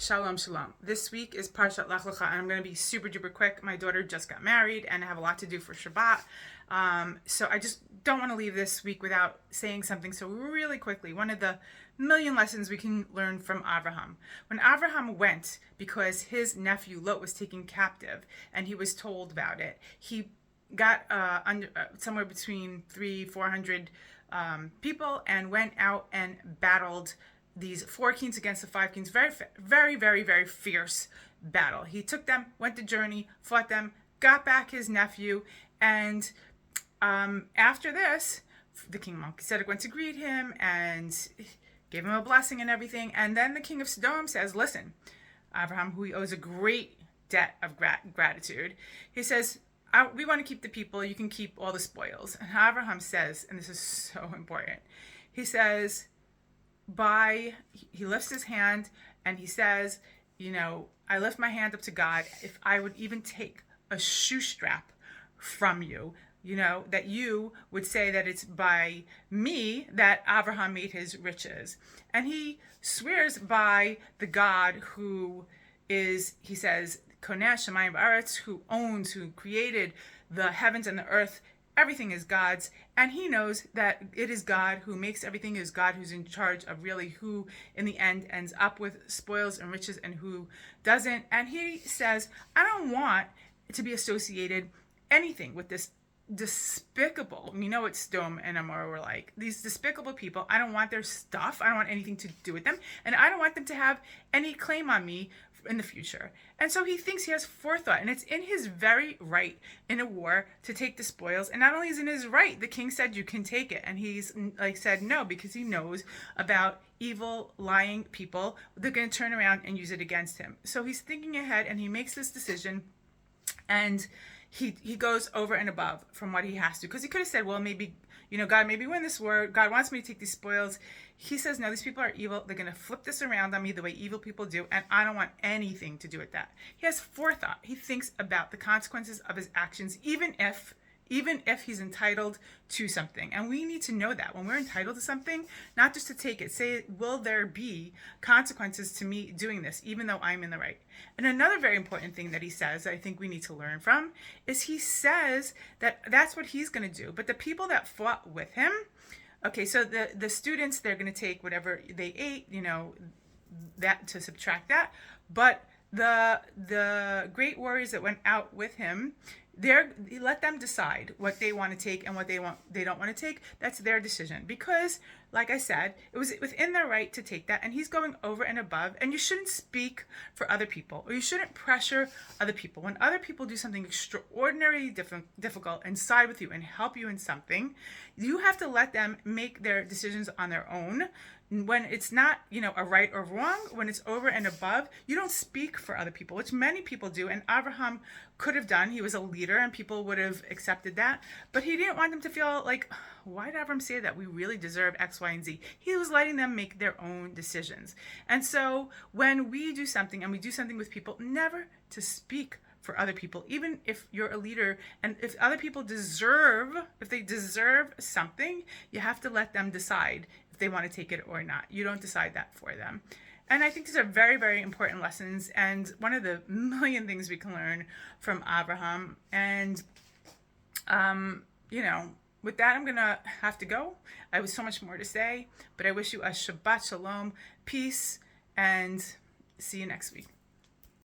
Shalom, shalom. This week is Parshat Lech, and I'm going to be super duper quick. My daughter just got married, and I have a lot to do for Shabbat. So I just don't want to leave this week without saying something. So really quickly, one of the million lessons we can learn from Abraham. When Abraham went, because his nephew Lot was taken captive, and he was told about it, he got somewhere between 400 people and went out and battled these 4 kings against the 5 kings. Very, very, very, very fierce battle. He took them, went the journey, fought them, got back his nephew, and after this, the king Melchizedek went to greet him and gave him a blessing and everything. And then the king of Sodom says, listen, Abraham, who he owes a great debt of gratitude, he says, we want to keep the people, you can keep all the spoils. And Abraham says, and this is so important, he says, he lifts his hand and he says, I lift my hand up to God, if I would even take a shoe strap from you, that you would say that it's by me that Abraham made his riches. And he swears by the God who is, he says, Koneh Shemayim V'aretz, who owns, who created the heavens and the earth. Everything is God's, and he knows that it is God who makes everything, is God who's in charge of really who in the end ends up with spoils and riches and who doesn't. And he says, I don't want to be associated anything with this despicable, what Sodom and Amorah were like, these despicable people. I don't want their stuff. I don't want anything to do with them, and I don't want them to have any claim on me in the future. And so he thinks he has forethought, and it's in his very right in a war to take the spoils. And not only is it in his right, the king said you can take it, and he's said no, because he knows about evil, lying people. They're going to turn around and use it against him. So he's thinking ahead, and he makes this decision, and he goes over and above from what he has to, because he could have said, well, maybe, God made me win this war. God wants me to take these spoils. He says, no, these people are evil. They're going to flip this around on me the way evil people do, and I don't want anything to do with that. He has forethought. He thinks about the consequences of his actions, even if he's entitled to something. And we need to know that when we're entitled to something, not just to take it, say, will there be consequences to me doing this, even though I'm in the right? And another very important thing that he says, that I think we need to learn from, is he says that that's what he's going to do. But the people that fought with him, okay, so the students, they're going to take whatever they ate, that to subtract that. But the great warriors that went out with him, he let them decide what they want to take and what they don't want to take. That's their decision, because like I said, it was within their right to take that, and he's going over and above. And you shouldn't speak for other people, or you shouldn't pressure other people. When other people do something extraordinarily difficult and side with you and help you in something, you have to let them make their decisions on their own. When it's not, a right or wrong, when it's over and above, you don't speak for other people, which many people do. And Abraham could have done. He was a leader, and people would have accepted that. But he didn't want them to feel like, why did Abraham say that? We really deserve X, Y, and Z. He was letting them make their own decisions. And so when we do something, and we do something with people, never to speak for other people, even if you're a leader, and if other people deserve something, you have to let them decide if they want to take it or not. You don't decide that for them. And I think these are very, very important lessons, and one of the million things we can learn from Abraham. And with that, I'm gonna have to go. I have so much more to say, but I wish you a Shabbat Shalom, peace, and see you next week.